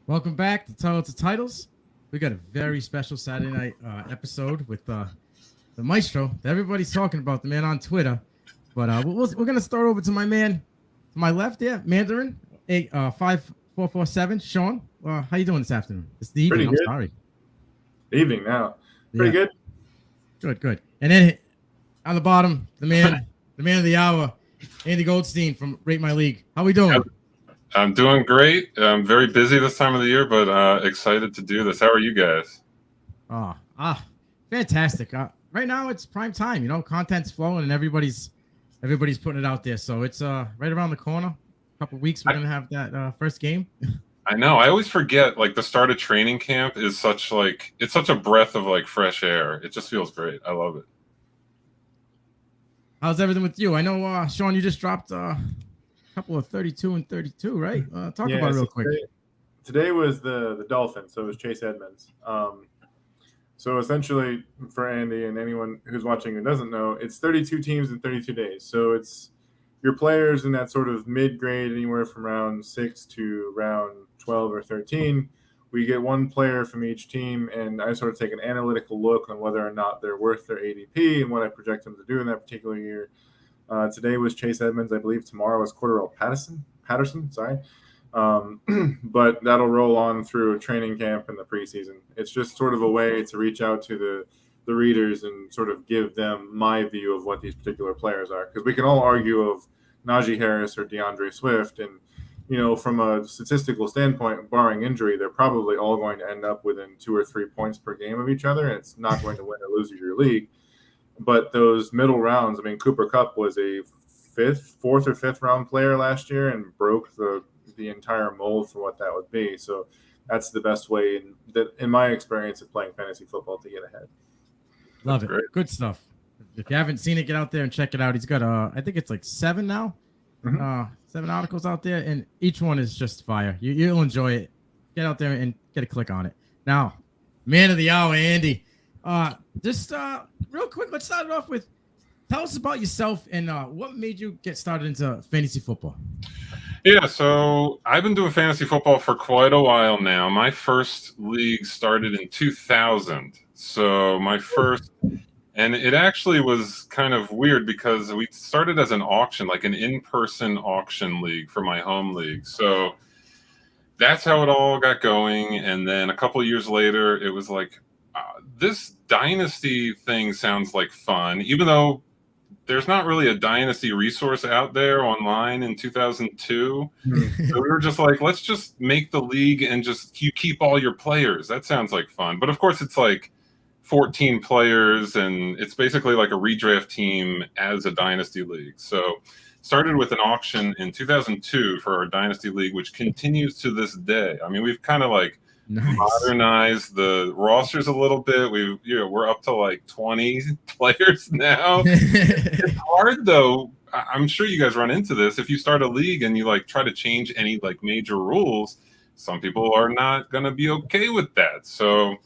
Welcome back to Titles to Titles. We got a very special Saturday night episode with the maestro that everybody's talking about, the man on Twitter. But we're going to start over to my man to my left, Mandarin, 5447. Sean, how you doing this afternoon? It's the evening, Pretty I'm good. sorry. Evening now. Pretty good. Good. And then on the bottom, the man of the hour, Andy Goldstein from Rate My League. How we doing? I'm doing great. I'm very busy this time of the year, but excited to do this. How are you guys? Fantastic. Right now it's prime time. Content's flowing and everybody's putting it out there. So it's right around the corner. A couple of weeks we're gonna have that first game. I know. I always forget. Like the start of training camp is such a breath of fresh air. It just feels great. I love it. How's everything with you? I know, Sean, you just dropped couple of 32 and 32, right? Talk about it real quick. Today was the Dolphins, so it was Chase Edmonds. So essentially, for Andy and anyone who's watching who doesn't know, it's 32 teams in 32 days. So it's your players in that sort of mid-grade, anywhere from round 6 to round 12 or 13. We get one player from each team, and I sort of take an analytical look on whether or not they're worth their ADP and what I project them to do in that particular year. Today was Chase Edmonds. I believe tomorrow is Cordarrelle Patterson. Sorry. But that'll roll on through training camp and the preseason. It's just sort of a way to reach out to the readers and sort of give them my view of what these particular players are. Because we can all argue of Najee Harris or DeAndre Swift. And, from a statistical standpoint, barring injury, they're probably all going to end up within 2 or 3 points per game of each other. And it's not going to win or lose your league. But those middle rounds, I mean, Cooper Kupp was a fourth or fifth round player last year and broke the entire mold for what that would be. So that's the best way, in my experience, of playing fantasy football to get ahead. Love it. Great. Good stuff. If you haven't seen it, get out there and check it out. He's got I think it's like 7 now, 7 articles out there, and each one is just fire. You'll enjoy it. Get out there and get a click on it. Now, man of the hour, Andy. Just real quick, let's start it off with, tell us about yourself and what made you get started into fantasy football. Yeah, so I've been doing fantasy football for quite a while now. My first league started in 2000. So and it actually was kind of weird because we started as an auction, like an in-person auction league for my home league. So that's how it all got going. And then a couple of years later, it was like, this dynasty thing sounds like fun, even though there's not really a dynasty resource out there online in 2002. So we were just like, let's just make the league and just you keep all your players. That sounds like fun. But of course, it's like 14 players, and it's basically like a redraft team as a dynasty league. So started with an auction in 2002 for our dynasty league, which continues to this day. I mean, we've kind of modernize the rosters a little bit. We're up to like 20 players now. It's hard though. I'm sure you guys run into this. If you start a league and you try to change any major rules, some people are not going to be okay with that. So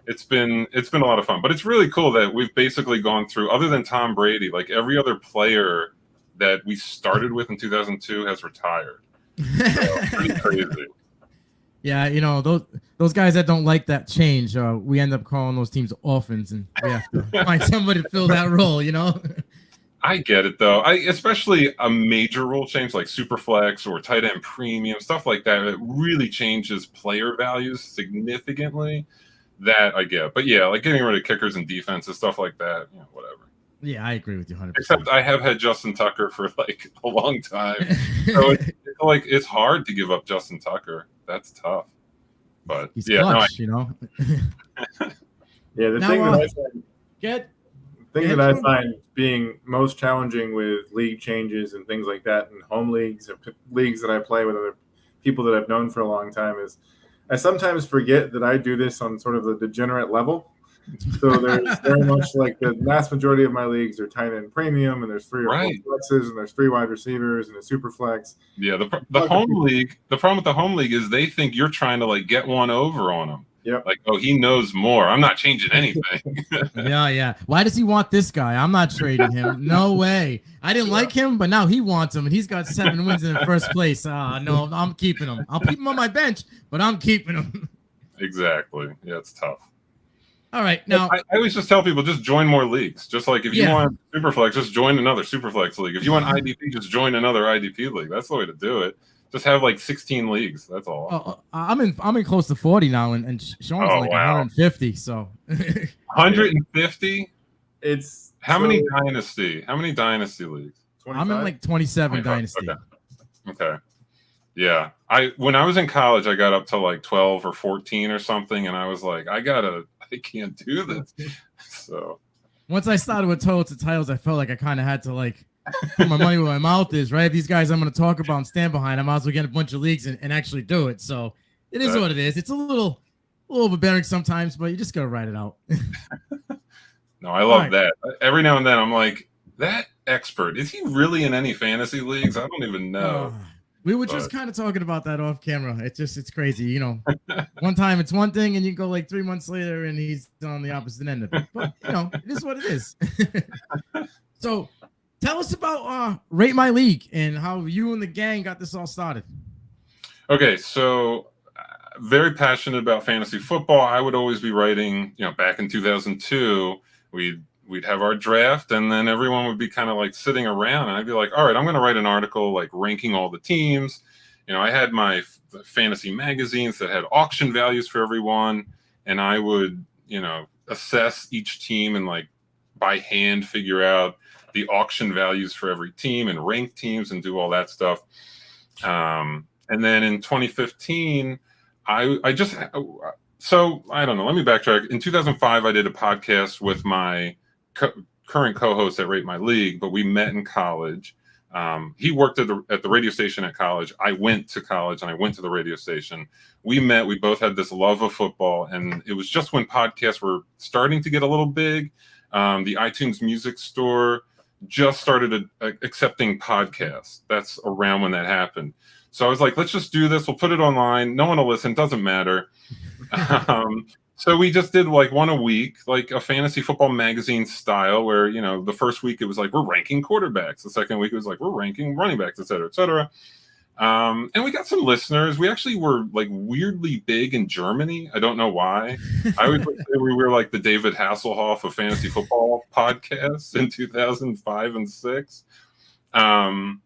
it's been a lot of fun, but it's really cool that we've basically gone through, other than Tom Brady, like every other player that we started with in 2002 has retired. So pretty crazy. Yeah, those guys that don't like that change, we end up calling those teams orphans, and we have to find somebody to fill that role, I get it, though. Especially a major rule change like Superflex or tight end premium, stuff like that, it really changes player values significantly. That I get. But yeah, like getting rid of kickers and defenses, stuff like that, whatever. Yeah, I agree with you 100%. Except I have had Justin Tucker for a long time. So it's hard to give up Justin Tucker. That's tough. But he's clutch, Yeah, the thing that I find being most challenging with league changes and things like that in home leagues or leagues that I play with other people that I've known for a long time is I sometimes forget that I do this on sort of the degenerate level. So there's very much like the vast majority of my leagues are tight end premium, and there's 3 or 4 flexes, and there's 3 wide receivers, and a super flex. Yeah, the home league. The problem with the home league is they think you're trying to get one over on them. Yep. Like, oh, he knows more. I'm not changing anything. Yeah. Why does he want this guy? I'm not trading him. No way. I didn't like him, but now he wants him, and he's got 7 wins in the first place. No, I'm keeping him. I'll keep him on my bench, but I'm keeping him. Exactly. Yeah, it's tough. All right, now I always just tell people just join more leagues. Just like if you want Superflex, just join another Superflex league. If you want IDP, just join another IDP league. That's the way to do it. Just have like 16 leagues. That's all. I'm in close to 40 now, and Sean's like 150. So 150. It's how many dynasty? How many dynasty leagues? 25? I'm in like 27 dynasty. Okay. Yeah. When I was in college, I got up to like 12 or 14 or something, and I was like, I can't do this. So once I started with total to titles, I felt like I kind of had to like put my money where my mouth is, right? These guys I'm going to talk about and stand behind, I might as well get a bunch of leagues and actually do it. So it is what it is. It's a little overbearing sometimes, but you just got to ride it out. No, I love that. Every now and then I'm like, that expert, is he really in any fantasy leagues? I don't even know. We were just kind of talking about that off camera. It's crazy. You know, one time it's one thing and you go like 3 months later and he's on the opposite end of it. But, you know, it is what it is. So tell us about Rate My League and how you and the gang got this all started. Okay, so very passionate about fantasy football. I would always be writing, back in 2002, we'd have our draft, and then everyone would be kind of like sitting around, and I'd be like, all right, I'm going to write an article like ranking all the teams. I had my fantasy magazines that had auction values for everyone, and I would, assess each team and like by hand figure out the auction values for every team and rank teams and do all that stuff. And then in 2015, so I don't know, let me backtrack. In 2005, I did a podcast with my current co-host at Rate My League, but we met in college. He worked at the radio station at college. I went to college and I went to the radio station. We met. We both had this love of football, and it was just when podcasts were starting to get a little big. The iTunes Music Store just started accepting podcasts. That's around when that happened. So I was like, let's just do this. We'll put it online. No one will listen. Doesn't matter. So we just did like one a week, like a fantasy football magazine style where, the first week it was like, we're ranking quarterbacks. The second week it was like, we're ranking running backs, et cetera, et cetera. And we got some listeners. We actually were like weirdly big in Germany. I don't know why. I would say we were like the David Hasselhoff of fantasy football podcasts in 2005 and 6. And,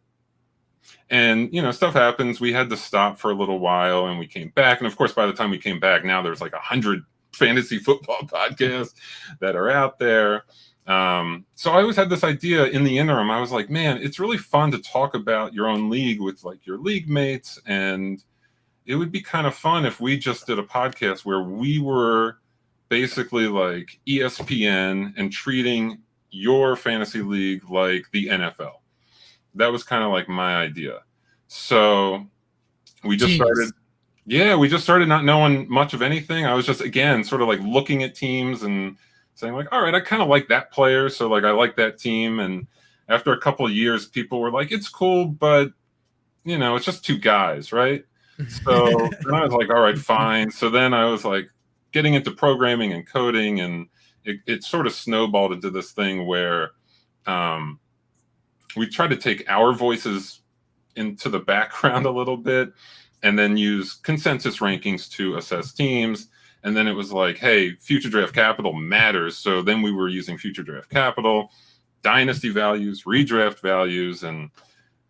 stuff happens. We had to stop for a little while and we came back. And of course, by the time we came back, now there's like 100 fantasy football podcasts that are out there. So I always had this idea in the interim. I was like, man, it's really fun to talk about your own league with like your league mates. And it would be kind of fun if we just did a podcast where we were basically like ESPN and treating your fantasy league like the NFL. That was kind of like my idea. So we just started not knowing much of anything. I was just, again, sort of like looking at teams and saying like, all right, I kind of like that player. So like, I like that team. And after a couple of years, people were like, it's cool, but it's just two guys. Right. So then I was like, all right, fine. So then I was like getting into programming and coding, and it sort of snowballed into this thing where, we tried to take our voices into the background a little bit and then use consensus rankings to assess teams. And then it was like, hey, future draft capital matters. So then we were using future draft capital, dynasty values, redraft values, and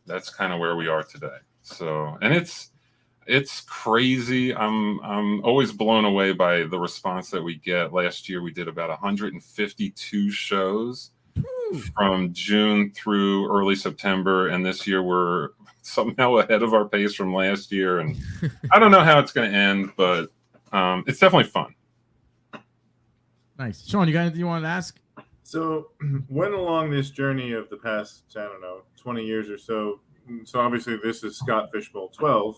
that's kind of where we are today. So, and it's crazy. I'm always blown away by the response that we get. Last year we did about 152 shows from June through early September, and this year we're somehow ahead of our pace from last year, and I don't know how it's going to end, but it's definitely fun. Nice. Sean, you got anything you wanted to ask? So when along this journey of the past, 20 years or so obviously this is Scott Fishbowl 12,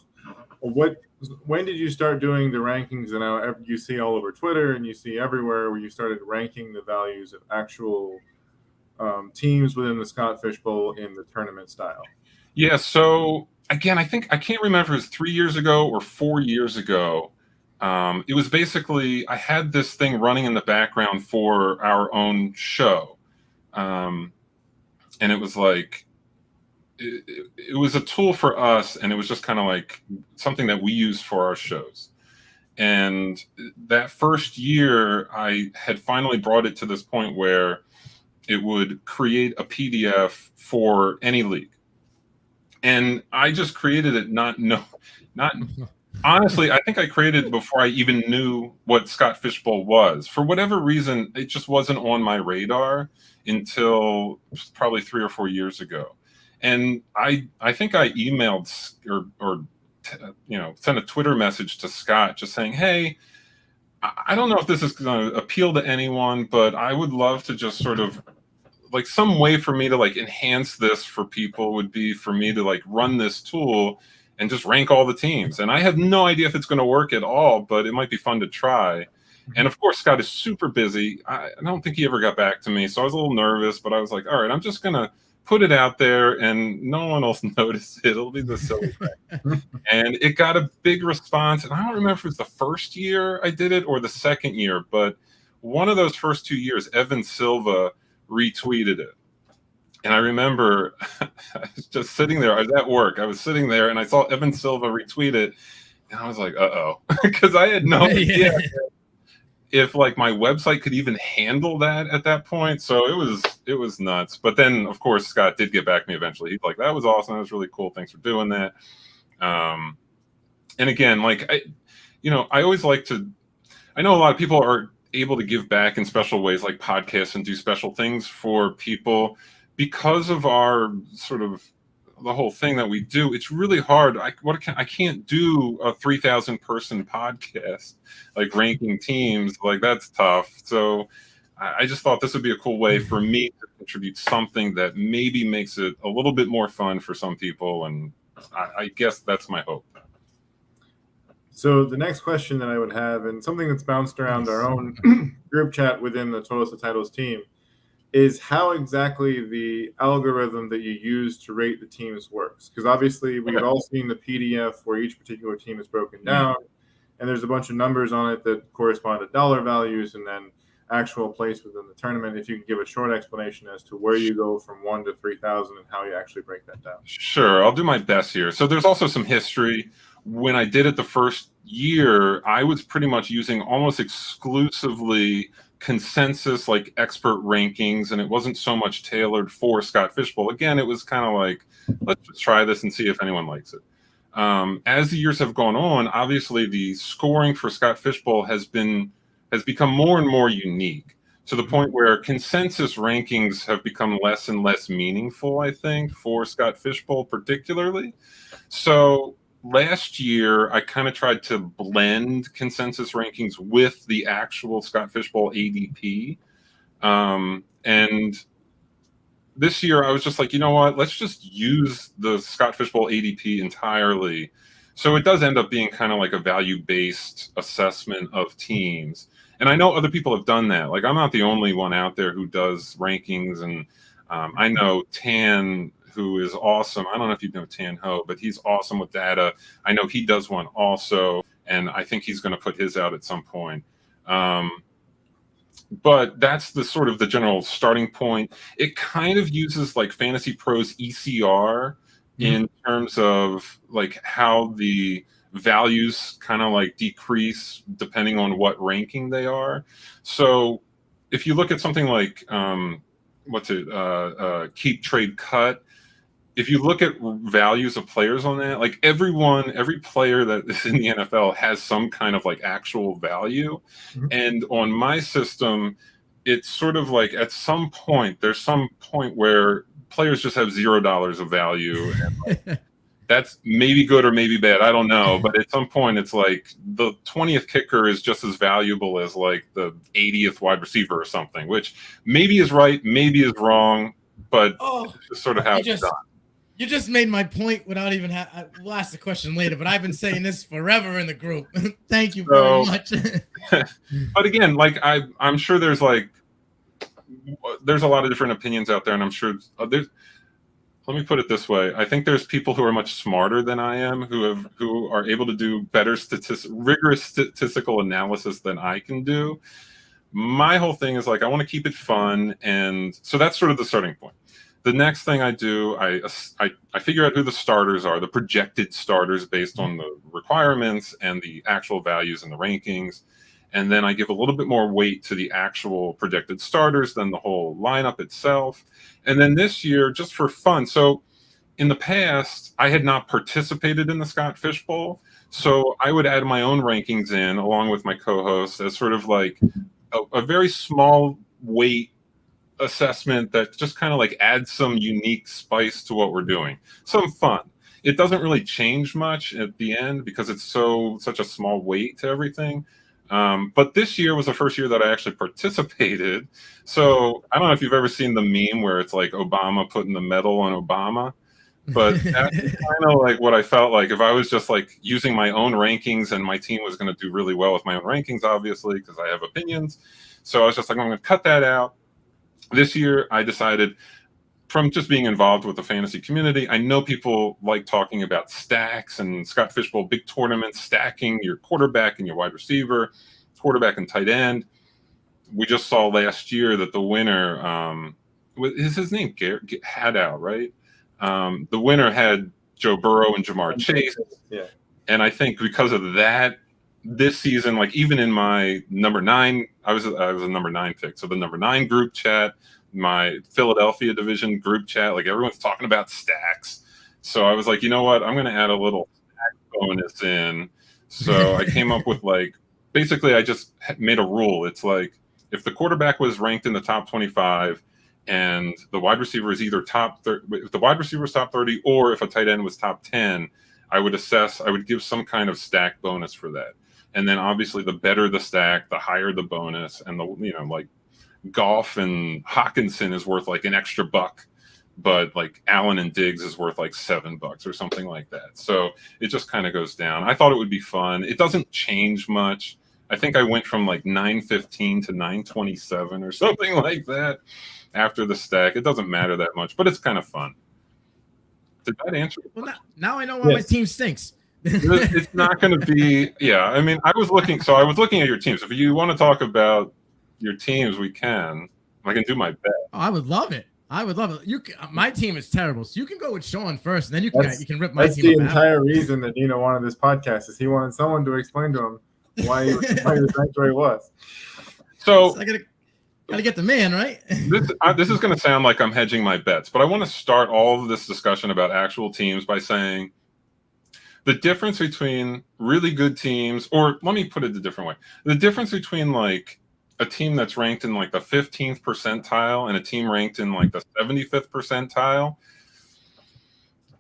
when did you start doing the rankings that now you see all over Twitter and you see everywhere, where you started ranking the values of actual teams within the Scott Fishbowl in the tournament style? Yeah, so again, I can't remember if it was 3 years ago or 4 years ago. it was basically, I had this thing running in the background for our own show. And it was like, it was a tool for us, and it was just kind of like something that we use for our shows. And that first year, I had finally brought it to this point where it would create a PDF for any league. And I just created it not honestly, I think I created it before I even knew what Scott Fishbowl was. For whatever reason, it just wasn't on my radar until probably 3 or 4 years ago. And I think I emailed or sent a Twitter message to Scott just saying, hey, I don't know if this is going to appeal to anyone, but I would love to just sort of like some way for me to like enhance this for people would be for me to like run this tool and just rank all the teams. And I have no idea if it's going to work at all, but it might be fun to try. And of course, Scott is super busy. I don't think he ever got back to me. So I was a little nervous, but I was like, all right, I'm just going to put it out there and no one else notice it. It'll be the silly thing. And it got a big response. And I don't remember if it was the first year I did it or the second year, but one of those first 2 years, Evan Silva retweeted it. And I remember I was just sitting there. I was at work. I was sitting there and I saw Evan Silva retweet it. And I was like, uh-oh, because I had no idea if like my website could even handle that at that point. So it was nuts. But then of course Scott did get back to me eventually. He's like, that was awesome. That was really cool. Thanks for doing that. And again, like I always like to, I know a lot of people are able to give back in special ways like podcasts and do special things for people because of our sort of the whole thing that we do. It's really hard. I can't do a 3,000 person podcast, like ranking teams. Like that's tough. So I just thought this would be a cool way for me to contribute something that maybe makes it a little bit more fun for some people. And I guess that's my hope. So the next question that I would have, and something that's bounced around our own group chat within the Totals of Titles team, is how exactly the algorithm that you use to rate the teams works. Because obviously we've all seen the PDF where each particular team is broken down, and there's a bunch of numbers on it that correspond to dollar values and then actual place within the tournament. If you can give a short explanation as to where you go from 1 to 3,000 and how you actually break that down. Sure, I'll do my best here. So there's also some history. When I did it the first year, I was pretty much using almost exclusively consensus, like expert rankings, and it wasn't so much tailored for Scott Fishbowl. Again, it was kind of like, let's just try this and see if anyone likes it. As the years have gone on, obviously the scoring for Scott Fishbowl has become more and more unique to the point where consensus rankings have become less and less meaningful, I think, for Scott Fishbowl particularly. So last year, I kind of tried to blend consensus rankings with the actual Scott Fishbowl ADP. And this year, I was just like, you know what? Let's just use the Scott Fishbowl ADP entirely. So it does end up being kind of like a value-based assessment of teams. And I know other people have done that. Like, I'm not the only one out there who does rankings. And I know Tan, who is awesome. I don't know if you know Tan Ho, but he's awesome with data. I know he does one also, and I think he's going to put his out at some point. But that's the sort of the general starting point. It kind of uses like Fantasy Pros ECR in terms of like how the values kind of like decrease depending on what ranking they are. So if you look at something like Keep Trade Cut, if you look at values of players on that, like every player that is in the NFL has some kind of like actual value. And on my system, it's sort of like at some point, there's some point where players just have $0 of value. And like, that's maybe good or maybe bad. I don't know. But at some point, it's like the 20th kicker is just as valuable as like the 80th wide receiver or something, which maybe is right, maybe is wrong, but it's just sort of how it's done. You just made my point without even we'll ask the question later, but I've been saying this forever in the group. Thank you very much. But again, like I'm sure there's a lot of different opinions out there, and I'm sure let let me put it this way. I think there's people who are much smarter than I am who are able to do better rigorous statistical analysis than I can do. My whole thing is like, I want to keep it fun. And so that's sort of the starting point. The next thing I do, I figure out who the starters are, the projected starters based on the requirements and the actual values and the rankings. And then I give a little bit more weight to the actual projected starters than the whole lineup itself. And then this year, just for fun. So in the past, I had not participated in the Scott Fish Bowl. So I would add my own rankings in along with my co-hosts as sort of like a very small weight assessment that just kind of like adds some unique spice to what we're doing. Some fun. It doesn't really change much at the end because it's such a small weight to everything. But this year was the first year that I actually participated. So I don't know if you've ever seen the meme where it's like Obama putting the medal on Obama, but that's kind of like what I felt like if I was just like using my own rankings and my team was going to do really well with my own rankings, obviously, because I have opinions. So I was just like, I'm going to cut that out. This year, I decided from just being involved with the fantasy community, I know people like talking about stacks and Scott Fish Bowl big tournaments, stacking your quarterback and your wide receiver, quarterback and tight end. We just saw last year that the winner, is his name Hadow, right? The winner had Joe Burrow and Jamar Chase. Yeah. And I think because of that, this season, like even in my number 9, I was a number 9 pick. So the number 9 group chat, my Philadelphia division group chat, like everyone's talking about stacks. So I was like, you know what? I'm going to add a little stack bonus in. So I came up with like, basically I just made a rule. It's like, if the quarterback was ranked in the top 25 and the wide receiver is either top 30, if the wide receiver was top 30, or if a tight end was top 10, I would give some kind of stack bonus for that. And then obviously the better the stack, the higher the bonus. And like Goff and Hawkinson is worth like an extra buck, but like Allen and Diggs is worth like $7 or something like that. So it just kind of goes down. I thought it would be fun. It doesn't change much. I think I went from like 915 to 927 or something like that after the stack. It doesn't matter that much, but it's kind of fun. Did that answer? Well, now I know why my team stinks. It's not going to be, yeah. I mean, I was looking at your teams. If you want to talk about your teams, we can. I can do my bet. Oh, I would love it. My team is terrible, so you can go with Sean first, and then you can rip my team. That's the entire reason that Nino wanted this podcast is he wanted someone to explain to him why he was ranked where he was. So I gotta get the man right. This is going to sound like I'm hedging my bets, but I want to start all of this discussion about actual teams by saying the difference between really good teams, or let me put it a different way. The difference between like a team that's ranked in like the 15th percentile and a team ranked in like the 75th percentile,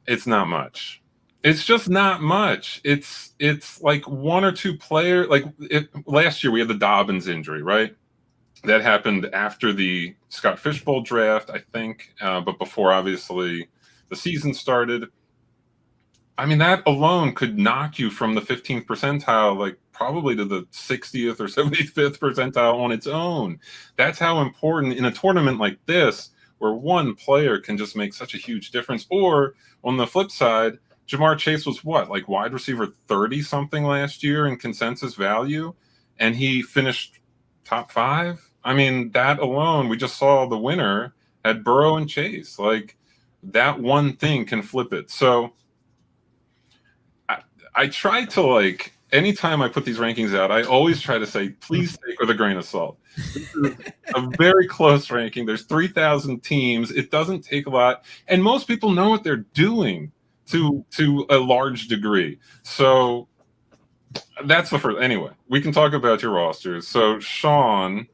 it's not much. It's just not much. It's like one or two players. Like last year we had the Dobbins injury, right? That happened after the Scott Fish Bowl draft, I think, but before obviously the season started. I mean, that alone could knock you from the 15th percentile, like probably to the 60th or 75th percentile on its own. That's how important in a tournament like this, where one player can just make such a huge difference. Or on the flip side, Jamar Chase was what, like wide receiver 30 something last year in consensus value, and he finished top 5. I mean, that alone, we just saw the winner had Burrow and Chase. Like that one thing can flip it. So I try to, like, anytime I put these rankings out, I always try to say, please take with a grain of salt. This is a very close ranking. There's 3,000 teams. It doesn't take a lot. And most people know what they're doing to a large degree. So that's the first. Anyway, we can talk about your rosters. So Sean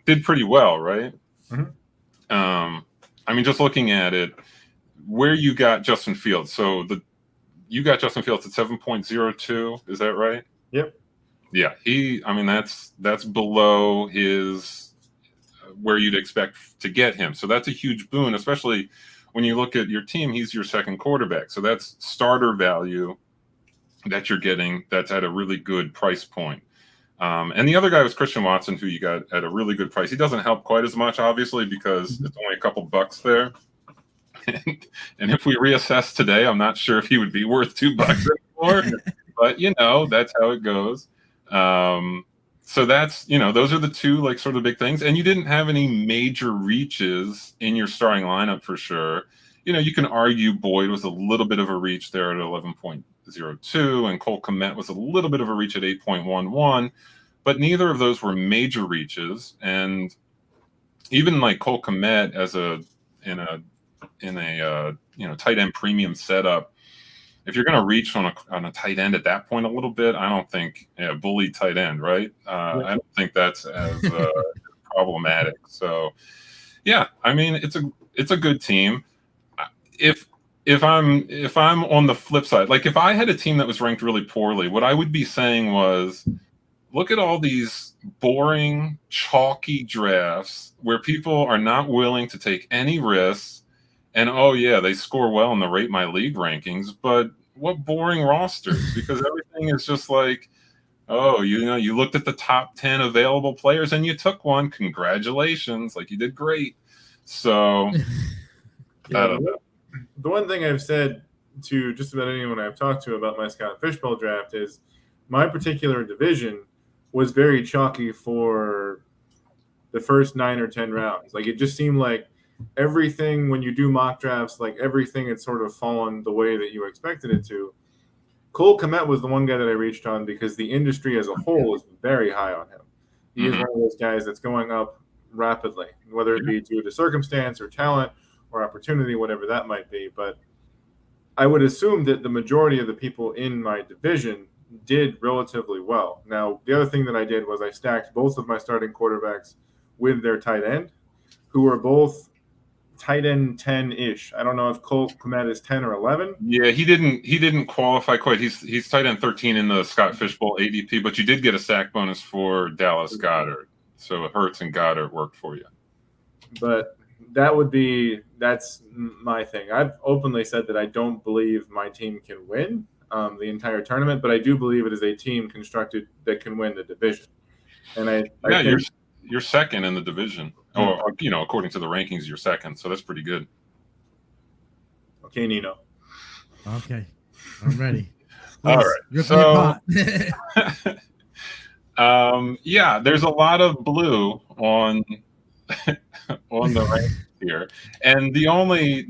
did pretty well, right? Mm-hmm. I mean, just looking at it, where you got Justin Fields. So you got Justin Fields at 7.02. Is that right? Yep. Yeah. That's below his where you'd expect to get him. So that's a huge boon, especially when you look at your team. He's your second quarterback. So that's starter value that you're getting. That's at a really good price point. And the other guy was Christian Watson, who you got at a really good price. He doesn't help quite as much, obviously, because it's only a couple bucks there. And if we reassess today, I'm not sure if he would be worth $2 anymore. But that's how it goes. So that's those are the two like sort of big things. And you didn't have any major reaches in your starting lineup for sure. You can argue Boyd was a little bit of a reach there at 11.02, and Cole Kmet was a little bit of a reach at 8.11, but neither of those were major reaches. And even like Cole Kmet in a tight end premium setup, if you're going to reach on a tight end at that point a little bit, I don't think bully tight end, right? I don't think that's as problematic. So yeah, I mean it's a good team. If I'm on the flip side, like if I had a team that was ranked really poorly, what I would be saying was, look at all these boring, chalky drafts where people are not willing to take any risks. And oh yeah, they score well in the Rate My League rankings, but what boring rosters, because everything is just like, oh, you looked at the top 10 available players and you took one. Congratulations, like you did great. So I don't know. The one thing I've said to just about anyone I've talked to about my Scott Fishbowl draft is my particular division was very chalky for the first 9 or 10 rounds. Like it just seemed like everything, when you do mock drafts, like everything had sort of fallen the way that you expected it to. Cole Kmet was the one guy that I reached on because the industry as a whole is very high on him. He is one of those guys that's going up rapidly, whether it be due to circumstance or talent or opportunity, whatever that might be. But I would assume that the majority of the people in my division did relatively well. Now, the other thing that I did was I stacked both of my starting quarterbacks with their tight end, who were both tight end 10-ish. I don't know if Cole Kmet is 10 or 11. Yeah, he didn't qualify quite. He's tight end 13 in the Scott Fishbowl ADP, but you did get a sack bonus for Dallas Goedert. So Hurts and Goddard worked for you. But that's my thing. I've openly said that I don't believe my team can win the entire tournament, but I do believe it is a team constructed that can win the division. And I think you're second in the division, or according to the rankings, you're second. So that's pretty good. Okay, Nino. Okay, I'm ready. All right. So yeah, there's a lot of blue on on the right here, and the only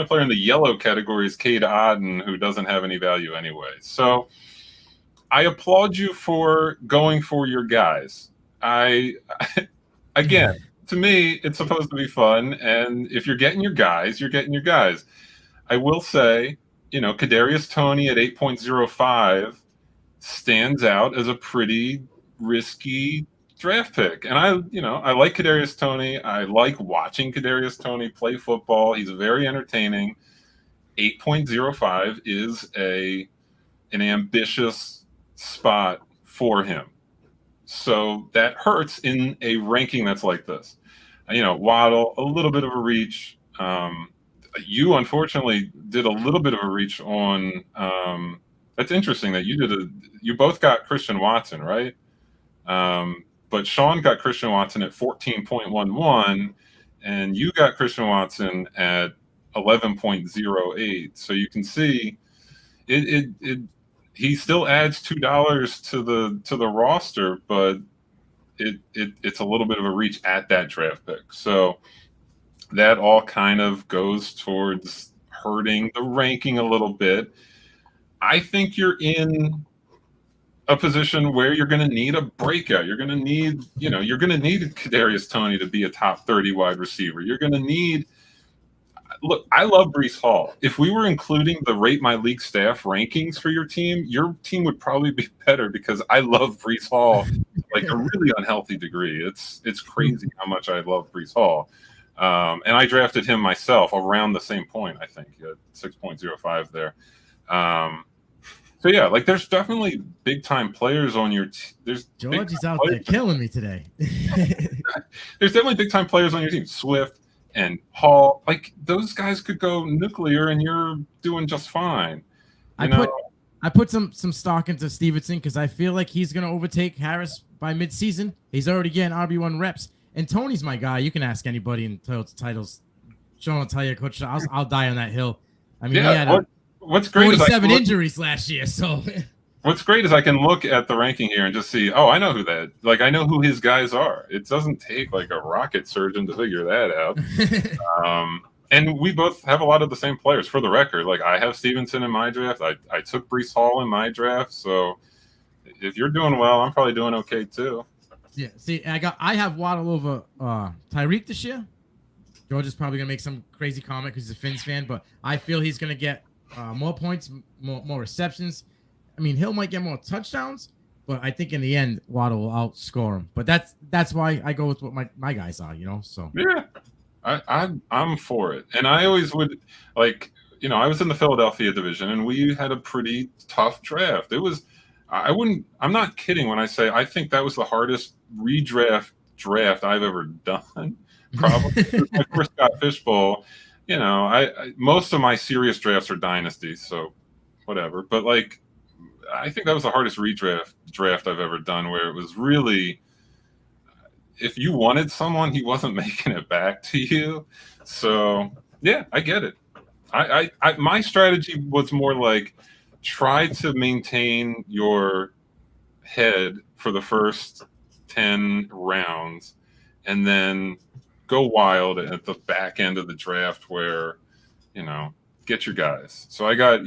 player in the yellow category is Cade Otton, who doesn't have any value anyway. So I applaud you for going for your guys. Again, to me, it's supposed to be fun, and if you're getting your guys, you're getting your guys. I will say, Kadarius Toney at 8.05 stands out as a pretty risky draft pick. And I like Kadarius Toney. I like watching Kadarius Toney play football. He's very entertaining. 8.05 is an ambitious spot for him. So that hurts in a ranking that's like this. Waddle, a little bit of a reach. You unfortunately did a little bit of a reach on that's interesting that you both got Christian Watson, right? But Sean got Christian Watson at 14.11, and you got Christian Watson at 11.08. So you can see he still adds $2 to the roster, but it's a little bit of a reach at that draft pick. So that all kind of goes towards hurting the ranking a little bit. I think you're in a position where you're going to need a breakout. You're going to need Kadarius Toney to be a top 30 wide receiver. You're going to need. Look, I love Breece Hall. If we were including the Rate My League staff rankings for your team would probably be better because I love Breece Hall like a really unhealthy degree. It's crazy how much I love Breece Hall. And I drafted him myself around the same point, I think, at 6.05 there. So yeah, like there's definitely big time players on your team. George is out there killing me today. There's definitely big time players on your team. Swift and Hall, like those guys could go nuclear, and you're doing just fine. I put some stock into Stevenson because I feel like he's gonna overtake Harris by midseason. He's already getting RB1 reps, and Tony's my guy. You can ask anybody in titles Sean will tell you, Coach, I'll die on that hill. I mean, Yeah, he had what's great is 47 injuries last year. So what's great is I can look at the ranking here and just see, oh, I know who that. Like, I know who his guys are. It doesn't take like a rocket surgeon to figure that out. And we both have a lot of the same players. For the record, like I have Stevenson in my draft. I took Breece Hall in my draft. So if you're doing well, I'm probably doing okay too. Yeah. See, I have Waddle over Tyreek this year. George is probably gonna make some crazy comment because he's a Finns fan, but I feel he's gonna get more points, more receptions. I mean, Hill might get more touchdowns, but I think in the end, Waddle will outscore him. But that's why I go with what my guys are, you know. So yeah. I'm for it. And I always would like, I was in the Philadelphia division and we had a pretty tough draft. I'm not kidding when I say I think that was the hardest redraft draft I've ever done. Probably my first Scott Fishbowl. Most of my serious drafts are dynasties, so whatever. But like, I think that was the hardest draft I've ever done, where it was really, if you wanted someone, he wasn't making it back to you. So yeah, I get it. My strategy was more like try to maintain your head for the first 10 rounds and then go wild at the back end of the draft where, get your guys. So I got,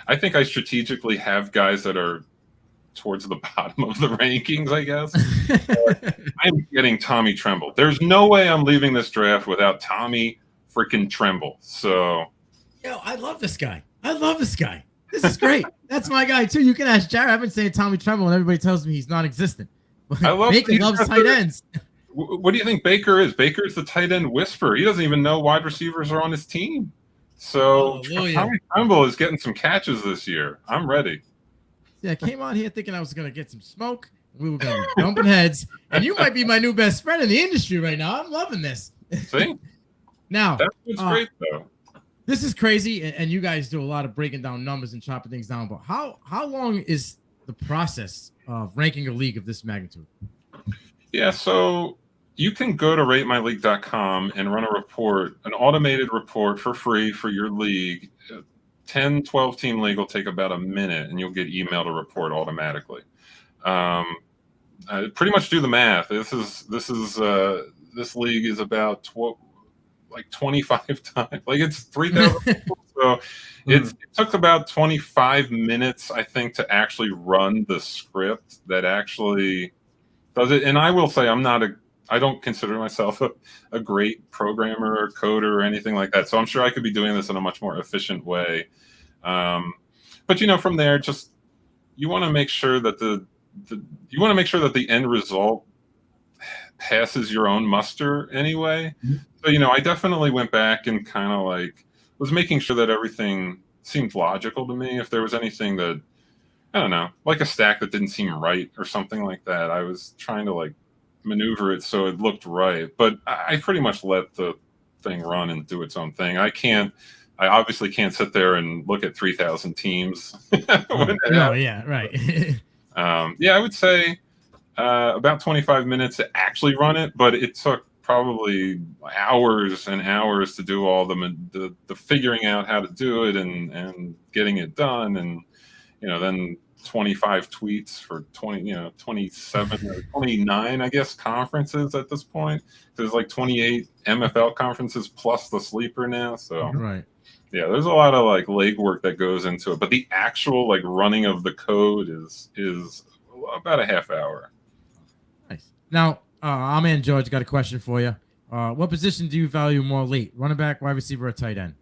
I think I strategically have guys that are towards the bottom of the rankings, I guess. I'm getting Tommy Tremble. There's no way I'm leaving this draft without Tommy freaking Tremble. So, I love this guy. This is great. That's my guy too. You can ask Jared. I've been saying Tommy Tremble, and everybody tells me he's non-existent. I love Baker loves tight ends. What do you think Baker is? Baker's the tight end whisperer. He doesn't even know wide receivers are on his team. So Tommy Tremble is getting some catches this year. I'm ready. Yeah, I came out here thinking I was going to get some smoke. We were going to be bumping heads. And you might be my new best friend in the industry right now. I'm loving this. See? Now, that's great, though. This is crazy, and you guys do a lot of breaking down numbers and chopping things down. But how long is the process of ranking a league of this magnitude? Yeah, so you can go to ratemyleague.com and run a report, an automated report for free for your league. 10, 12 team league will take about a minute and you'll get emailed a report automatically. Pretty much do the math. This league is about 25 times, like it's 3,000 people. So it took about 25 minutes, I think, to actually run the script that actually does it. And I will say I don't consider myself a great programmer or coder or anything like that. So I'm sure I could be doing this in a much more efficient way. But from there, just you want to make sure that the end result passes your own muster anyway. Mm-hmm. So I definitely went back and kind of like was making sure that everything seemed logical to me. If there was anything that I don't know, like a stack that didn't seem right or something like that, I was trying to like maneuver it so it looked right. But I pretty much let the thing run and do its own thing. I obviously can't sit there and look at 3,000 teams. Yeah, right. I would say about 25 minutes to actually run it, but it took probably hours and hours to do all the figuring out how to do it and getting it done, and then 25 tweets for 27 or 29, I guess, conferences at this point. There's like 28 MFL conferences plus the sleeper now. So right. Yeah, there's a lot of like legwork that goes into it, but the actual like running of the code is about a half hour. Nice. Now, our man George got a question for you. What position do you value more late? Running back, wide receiver, or tight end?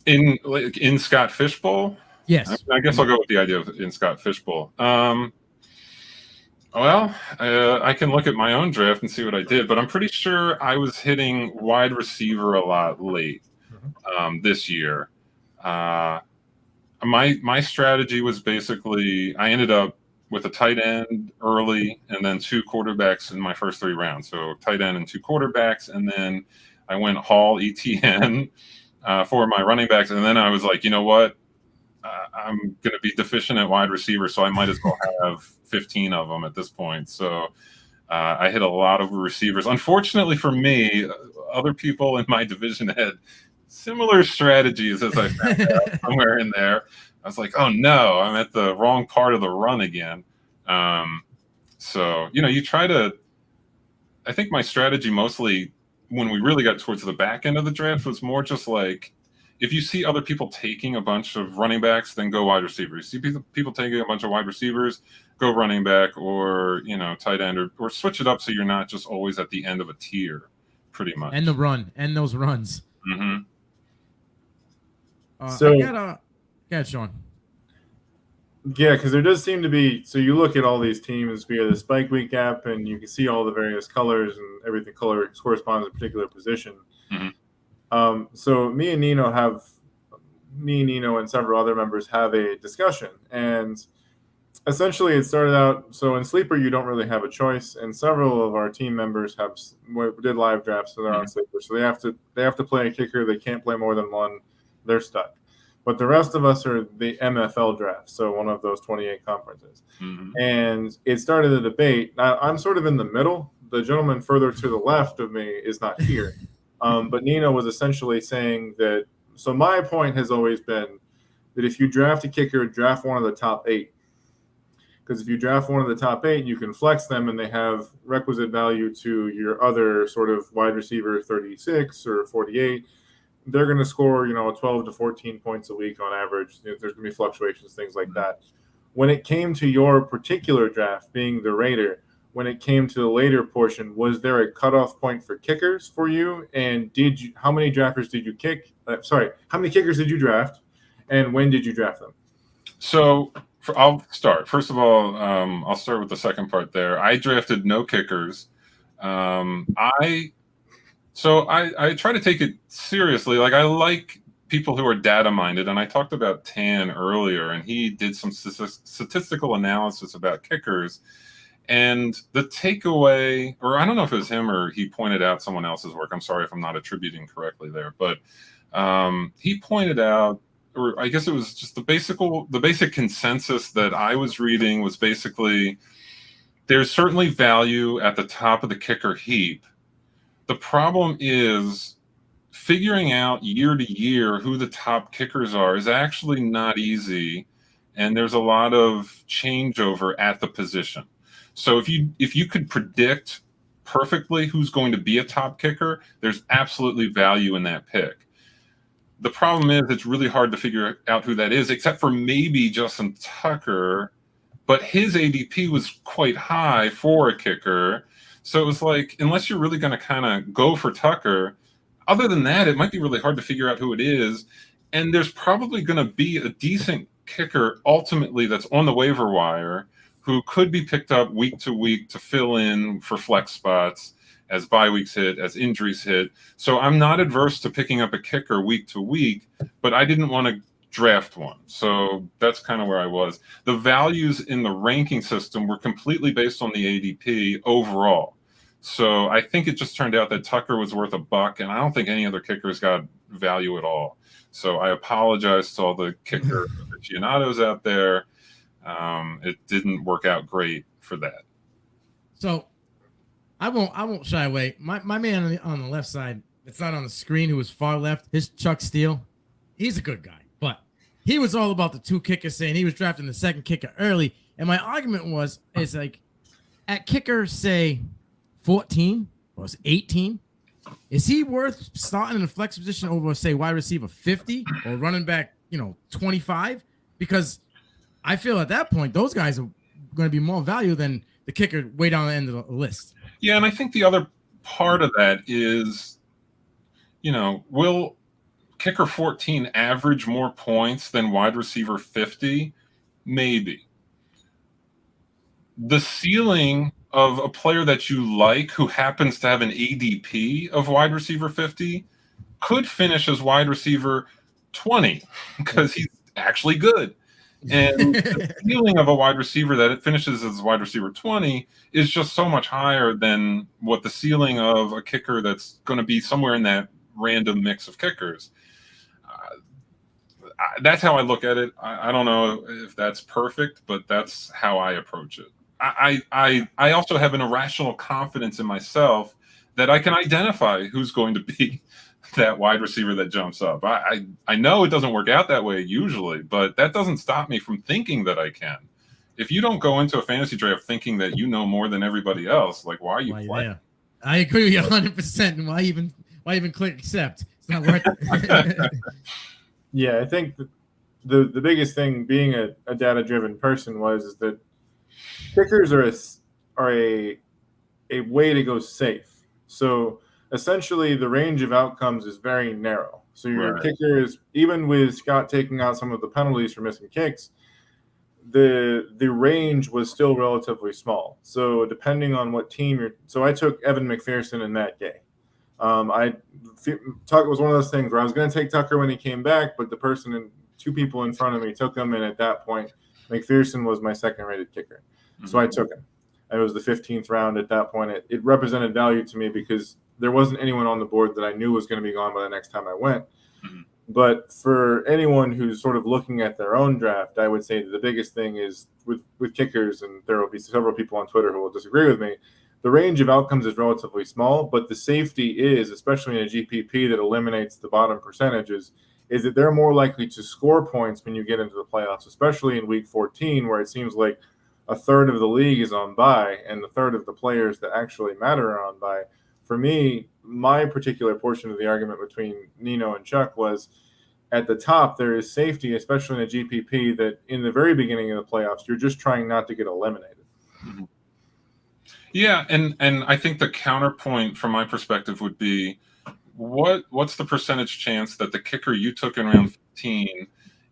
In Scott Fishbowl? Yes. I guess I'll go with the idea of in Scott Fishbowl. I can look at my own draft and see what I did, but I'm pretty sure I was hitting wide receiver a lot late this year. My strategy was basically I ended up with a tight end early and then two quarterbacks in my first 3 rounds. So tight end and 2 quarterbacks, and then I went Hall, ETN for my running backs, and then I was like, you know what? I'm going to be deficient at wide receiver, so I might as well have 15 of them at this point. So I hit a lot of receivers. Unfortunately for me, other people in my division had similar strategies as I found out somewhere in there. I was like, oh no, I'm at the wrong part of the run again. So, you try to, I think my strategy mostly when we really got towards the back end of the draft was more just like, if you see other people taking a bunch of running backs, then go wide receivers. See people taking a bunch of wide receivers, go running back or, tight end or switch it up so you're not just always at the end of a tier, pretty much. And those runs. Mm-hmm. So, go ahead, Sean. Yeah, because there does seem to be. So you look at all these teams via the Spike Week app, and you can see all the various colors and everything color corresponds to a particular position. Mm-hmm. So me and Nino and several other members have a discussion, and essentially it started out. So in Sleeper, you don't really have a choice, and several of our team members did live drafts, so they're on Sleeper. So they have to play a kicker. They can't play more than one. They're stuck. But the rest of us are the MFL draft, so one of those 28 conferences. Mm-hmm. And it started a debate. Now, I'm sort of in the middle. The gentleman further to the left of me is not here. But Nino was essentially saying that – so my point has always been that if you draft a kicker, draft one of the top 8. Because if you draft one of the top 8, you can flex them, and they have requisite value to your other sort of wide receiver 36 or 48. They're going to score, 12 to 14 points a week on average. There's going to be fluctuations, things like that. When it came to your particular draft, being the Raider, when it came to the later portion, was there a cutoff point for kickers for you? And how many drafters did you how many kickers did you draft? And when did you draft them? So I'll start. First of all, I'll start with the second part there. I drafted no kickers. So I try to take it seriously. Like, I like people who are data minded, and I talked about Tan earlier, and he did some statistical analysis about kickers. And the takeaway, or I don't know if it was him or he pointed out someone else's work. I'm sorry if I'm not attributing correctly there, but he pointed out, or I guess it was just the basic consensus that I was reading was basically there's certainly value at the top of the kicker heap. The problem is figuring out year to year who the top kickers are is actually not easy, and there's a lot of changeover at the position. So if you could predict perfectly who's going to be a top kicker, there's absolutely value in that pick. The problem is it's really hard to figure out who that is, except for maybe Justin Tucker, but his ADP was quite high for a kicker. So it was like, unless you're really going to kind of go for Tucker, other than that, it might be really hard to figure out who it is. And there's probably going to be a decent kicker ultimately that's on the waiver wire who could be picked up week to week to fill in for flex spots as bye weeks hit, as injuries hit. So I'm not adverse to picking up a kicker week to week, but I didn't want to draft one. So that's kind of where I was. The values in the ranking system were completely based on the ADP overall. So I think it just turned out that Tucker was worth $1, and I don't think any other kickers got value at all. So I apologize to all the kicker aficionados out there. It didn't work out great for that. So I won't shy away. My man on the left side, it's not on the screen, who was far left, his Chuck Steele, he's a good guy. But he was all about the 2 kickers, saying he was drafting the second kicker early. And my argument is like, at kicker, say 14 or 18, is he worth starting in a flex position over, say, wide receiver 50 or running back, 25? Because I feel at that point, those guys are going to be more value than the kicker way down the end of the list. Yeah, and I think the other part of that is, will kicker 14 average more points than wide receiver 50? Maybe. The ceiling of a player that you like who happens to have an ADP of wide receiver 50 could finish as wide receiver 20 because he's actually good. And the ceiling of a wide receiver that it finishes as wide receiver 20 is just so much higher than what the ceiling of a kicker that's going to be somewhere in that random mix of kickers. That's how I look at it. I don't know if that's perfect, but that's how I approach it. I also have an irrational confidence in myself that I can identify who's going to be that wide receiver that jumps up. I know it doesn't work out that way usually, but that doesn't stop me from thinking that I can. If you don't go into a fantasy draft thinking that you know more than everybody else, like why are you playing? There? I agree with you 100%. And why even click accept? It's not worth it. Yeah, I think the biggest thing being a data driven person is that kickers are a way to go safe. So essentially, the range of outcomes is very narrow. So your kicker is, even with Scott taking out some of the penalties for missing kicks, the range was still relatively small. So depending on what team so I took Evan McPherson and Matt Gay. Tucker was one of those things where I was going to take Tucker when he came back, but two people in front of me took him, and at that point, McPherson was my second-rated kicker. Mm-hmm. So I took him. It was the 15th round at that point. It represented value to me because there wasn't anyone on the board that I knew was going to be gone by the next time I went. Mm-hmm. But for anyone who's sort of looking at their own draft, I would say that the biggest thing is with kickers, and there will be several people on Twitter who will disagree with me, the range of outcomes is relatively small, but the safety is, especially in a GPP that eliminates the bottom percentages, is that they're more likely to score points when you get into the playoffs, especially in week 14, where it seems like a third of the league is on bye and a third of the players that actually matter are on bye. For me, my particular portion of the argument between Nino and Chuck was at the top, there is safety, especially in a GPP, that in the very beginning of the playoffs, you're just trying not to get eliminated. Mm-hmm. Yeah, and I think the counterpoint from my perspective would be, what's the percentage chance that the kicker you took in round 15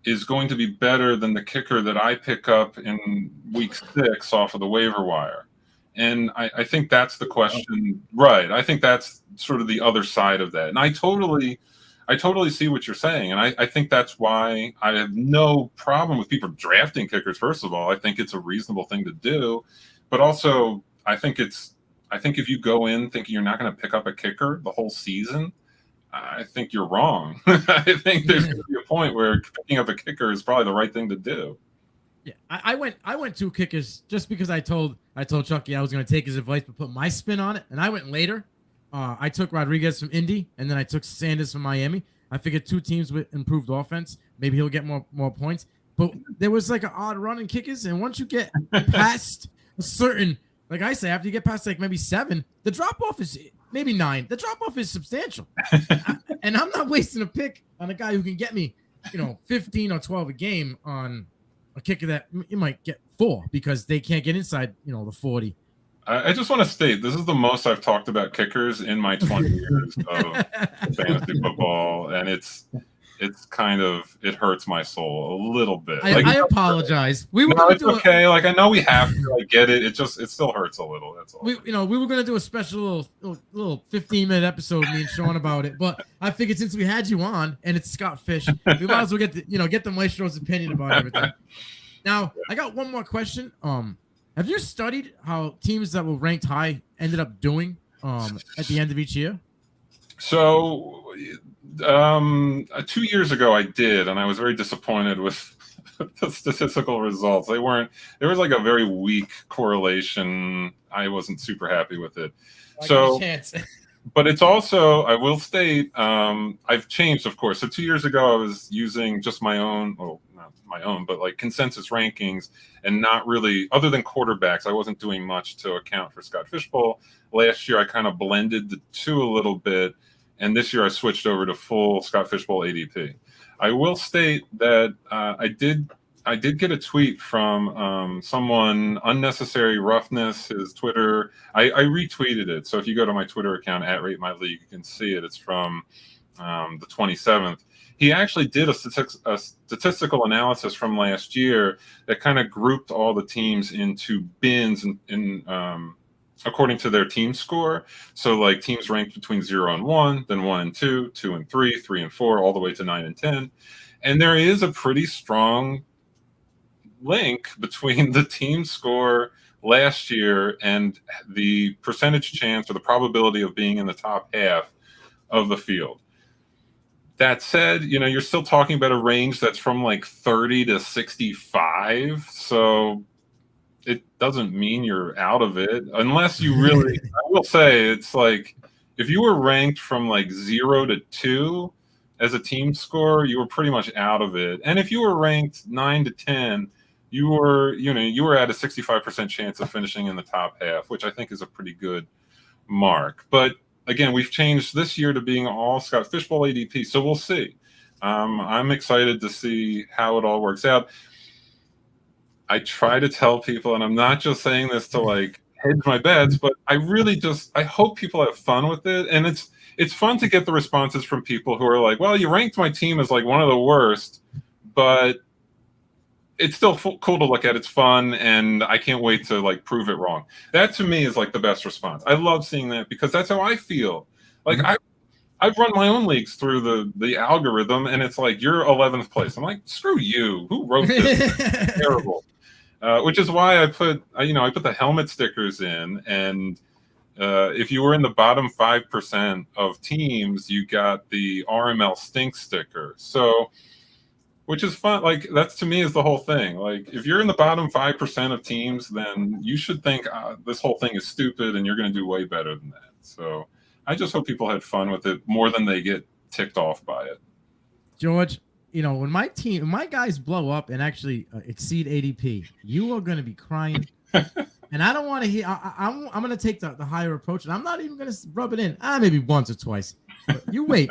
is going to be better than the kicker that I pick up in week 6 off of the waiver wire? And I think that's the question, right? I think that's sort of the other side of that. And I totally see what you're saying. And I think that's why I have no problem with people drafting kickers. First of all, I think it's a reasonable thing to do, but also I think if you go in thinking you're not going to pick up a kicker the whole season, I think you're wrong. I think there's going to be a point where picking up a kicker is probably the right thing to do. Yeah, I went 2 kickers just because I told Chucky I was going to take his advice but put my spin on it, and I went later. I took Rodriguez from Indy, and then I took Sanders from Miami. I figured 2 teams with improved offense, maybe he'll get more points. But there was like an odd run in kickers, and once you get past a certain, like I say, after you get past like maybe 7, the drop off is maybe 9. The drop off is substantial, and I'm not wasting a pick on a guy who can get me, 15 or 12 a game on a kicker that you might get 4 because they can't get inside, the 40. I just want to state this is the most I've talked about kickers in my 20 years of fantasy football, and it's kind of, it hurts my soul a little bit. I apologize. It's okay. Like, I know we have to. I get it. It still hurts a little. That's all. We were gonna do a special little 15-minute episode, me and Sean, about it, but I figured since we had you on and it's Scott Fish, we might as well get the maestro's opinion about everything. Now, I got one more question. Have you studied how teams that were ranked high ended up doing at the end of each year? So 2 years ago I did, and I was very disappointed with the statistical results. There was like a very weak correlation. I wasn't super happy with it. But it's also, I will state, I've changed, of course. So 2 years ago, I was using just my own, well, not my own, but like consensus rankings, and not really, other than quarterbacks, I wasn't doing much to account for Scott Fishbowl. Last year, I kind of blended the two a little bit, and this year I switched over to full Scott Fishbowl ADP. I will state that I did get a tweet from someone, Unnecessary Roughness, his Twitter. I retweeted it. So if you go to my Twitter account, @RateMyLeague, you can see it. It's from the 27th. He actually did a statistical analysis from last year that kind of grouped all the teams into bins in according to their team score. So like teams ranked between 0 and 1, then 1 and 2, 2 and 3, 3 and 4, all the way to 9 and 10. And there is a pretty strong link between the team score last year and the percentage chance or the probability of being in the top half of the field. That said, you're still talking about a range that's from like 30 to 65. So it doesn't mean you're out of it unless you really. I will say it's like if you were ranked from like 0 to 2 as a team score, you were pretty much out of it. And if you were ranked 9 to 10, you were at a 65% chance of finishing in the top half, which I think is a pretty good mark. But again, we've changed this year to being all Scott Fishbowl ADP, so we'll see. I'm excited to see how it all works out. I try to tell people, and I'm not just saying this to like hedge my bets, but I hope people have fun with it. And it's fun to get the responses from people who are like, well, you ranked my team as like one of the worst, but it's still cool to look at. It's fun, and I can't wait to like prove it wrong. That to me is like the best response. I love seeing that because that's how I feel. Like I've run my own leagues through the algorithm, and it's like you're 11th place. I'm like, screw you. Who wrote this? Terrible. Which is why I put the helmet stickers in, and if you were in the bottom 5% of teams, you got the RML stink sticker. So, which is fun. Like that's to me is the whole thing. Like if you're in the bottom 5% of teams, then you should think this whole thing is stupid, and you're going to do way better than that. So I just hope people had fun with it more than they get ticked off by it. George, when my guys blow up and actually exceed ADP, you are going to be crying. And I don't want to hear. I'm going to take the higher approach, and I'm not even going to rub it in. Maybe once or twice. But you wait,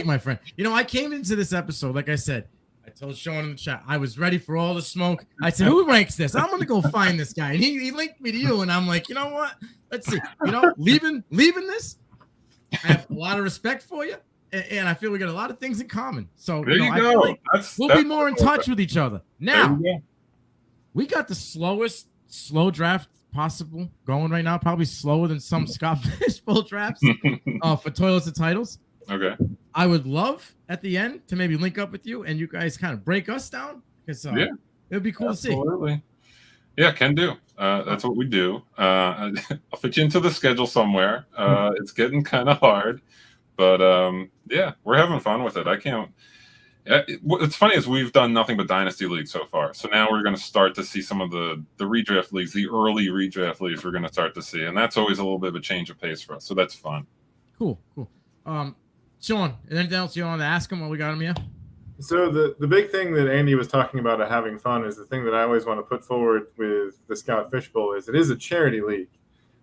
my friend. I came into this episode, like I said, I told Sean in the chat, I was ready for all the smoke. I said, who ranks this? I'm going to go find this guy. And he linked me to you, and I'm like, you know what? Let's see. Leaving this, I have a lot of respect for you. And I feel we got a lot of things in common. So there you go. Like we'll be more in touch with each other. Now, we got the slowest slow draft possible going right now. Probably slower than some Scott Fishbowl drafts for Toilets and Titles. Okay. I would love at the end to maybe link up with you and you guys kind of break us down because it would be cool to see. Absolutely. Yeah, can do. That's what we do. I'll fit you into the schedule somewhere. It's getting kind of hard. But we're having fun with it. I can't. It's funny is we've done nothing but dynasty leagues so far. So now we're going to start to see some of the redraft leagues, the early redraft leagues. We're going to start to see, and that's always a little bit of a change of pace for us. So that's fun. Cool. Sean, anything else you want to ask him while we got him here? So the big thing that Andy was talking about having fun is the thing that I always want to put forward with the Scout Fishbowl is it is a charity league.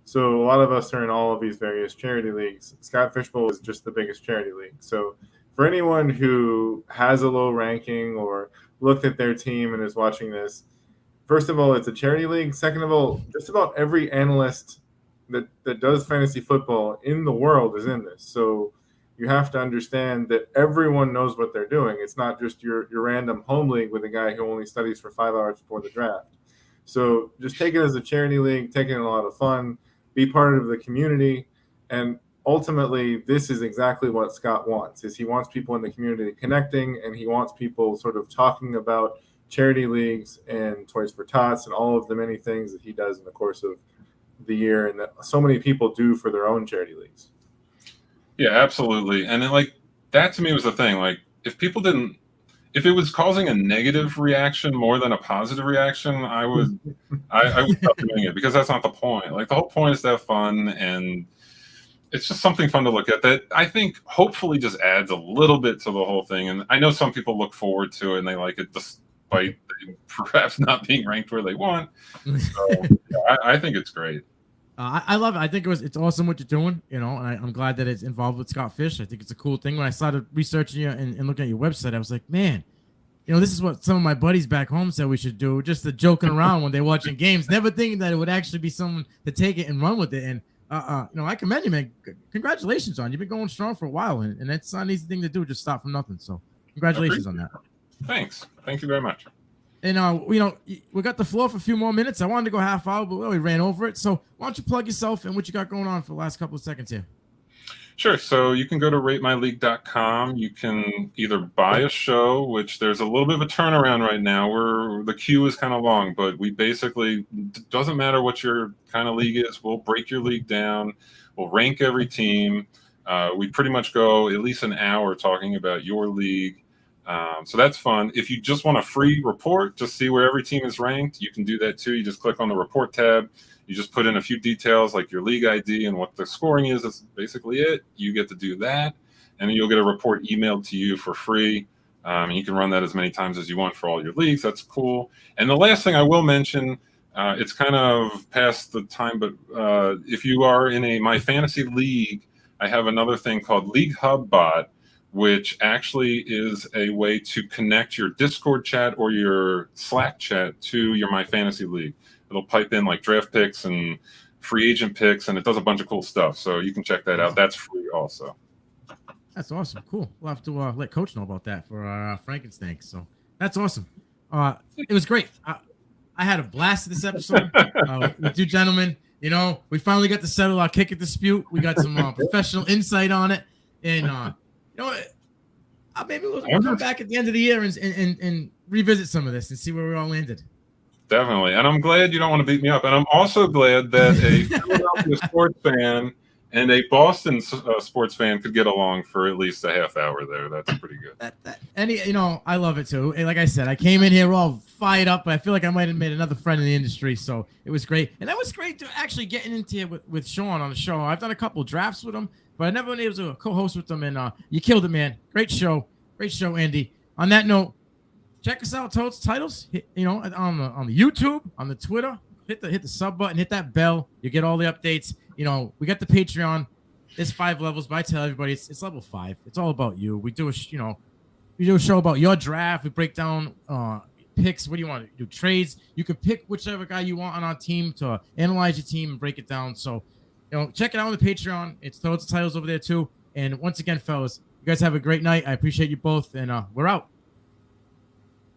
So a lot of us are in all of these various charity leagues. Scott Fishbowl is just the biggest charity league. So for anyone who has a low ranking or looked at their team and is watching this, first of all, it's a charity league. Second of all, just about every analyst that does fantasy football in the world is in this. So you have to understand that everyone knows what they're doing. It's not just your random home league with a guy who only studies for 5 hours before the draft. So just take it as a charity league, take it in a lot of fun. Be part of the community, and ultimately this is exactly what Scott wants is he wants people in the community connecting, and he wants people sort of talking about charity leagues and Toys for Tots and all of the many things that he does in the course of the year and that so many people do for their own charity leagues. Yeah, absolutely. And then, like that to me was the thing, like if it was causing a negative reaction more than a positive reaction, I would stop doing it because that's not the point. Like the whole point is to have fun, and it's just something fun to look at that I think hopefully just adds a little bit to the whole thing. And I know some people look forward to it and they like it despite perhaps not being ranked where they want. So I think it's great. I love it. I think it's awesome what you're doing, and I'm glad that it's involved with Scott Fish. I think it's a cool thing. When I started researching you and looking at your website, I was like, man, this is what some of my buddies back home said we should do, just the joking around when they're watching games, never thinking that it would actually be someone to take it and run with it. And, I commend you, man. Congratulations on you've been going strong for a while, and it's not an easy thing to do, just start from nothing. So congratulations on that. Thanks. Thank you very much. And, we got the floor for a few more minutes. I wanted to go half hour, but we ran over it. So why don't you plug yourself and what you got going on for the last couple of seconds here? Sure. So you can go to ratemyleague.com. You can either buy a show, which there's a little bit of a turnaround right now where the queue is kind of long, but we basically, doesn't matter what your kind of league is, we'll break your league down. We'll rank every team. We pretty much go at least an hour talking about your league. So that's fun. If you just want a free report, just see where every team is ranked, you can do that too. You just click on the report tab. You just put in a few details like your league ID and what the scoring is. That's basically it. You get to do that. And then you'll get a report emailed to you for free. And you can run that as many times as you want for all your leagues. That's cool. And the last thing I will mention, it's kind of past the time, but if you are in a My Fantasy League, I have another thing called League Hub Bot, which actually is a way to connect your Discord chat or your Slack chat to your My Fantasy League. It'll pipe in like draft picks and free agent picks, and it does a bunch of cool stuff. So you can check that out. That's free also. That's awesome. Cool. We'll have to let Coach know about that for Frankenstein. So that's awesome. It was great. I had a blast this episode with you gentlemen. You know, we finally got to settle our kicker dispute. We got some professional insight on it. And, you know, maybe we'll come back at the end of the year and revisit some of this and see where we all landed. Definitely. And I'm glad you don't want to beat me up. And I'm also glad that a Philadelphia sports fan and a Boston sports fan could get along for at least a half hour there. That's pretty good. You know, I love it too. And like I said, I came in here all fired up, but I feel like I might have made another friend in the industry. So it was great. And that was great to actually getting into it with Sean on the show. I've done a couple drafts with him, but I never been able to co-host with him. And you killed it, man. Great show, Andy. On that note, check us out, Totes Titles. You know, on the YouTube, on the Twitter. Hit the sub button, hit that bell. You get all the updates. You know, we got the Patreon. There's 5 levels, but I tell everybody it's level 5. It's all about you. We do a show about your draft. We break down picks. What do you want to do? Trades. You can pick whichever guy you want on our team to analyze your team and break it down. So, you know, check it out on the Patreon. It's Totes Titles over there too. And once again, fellas, you guys have a great night. I appreciate you both, and we're out.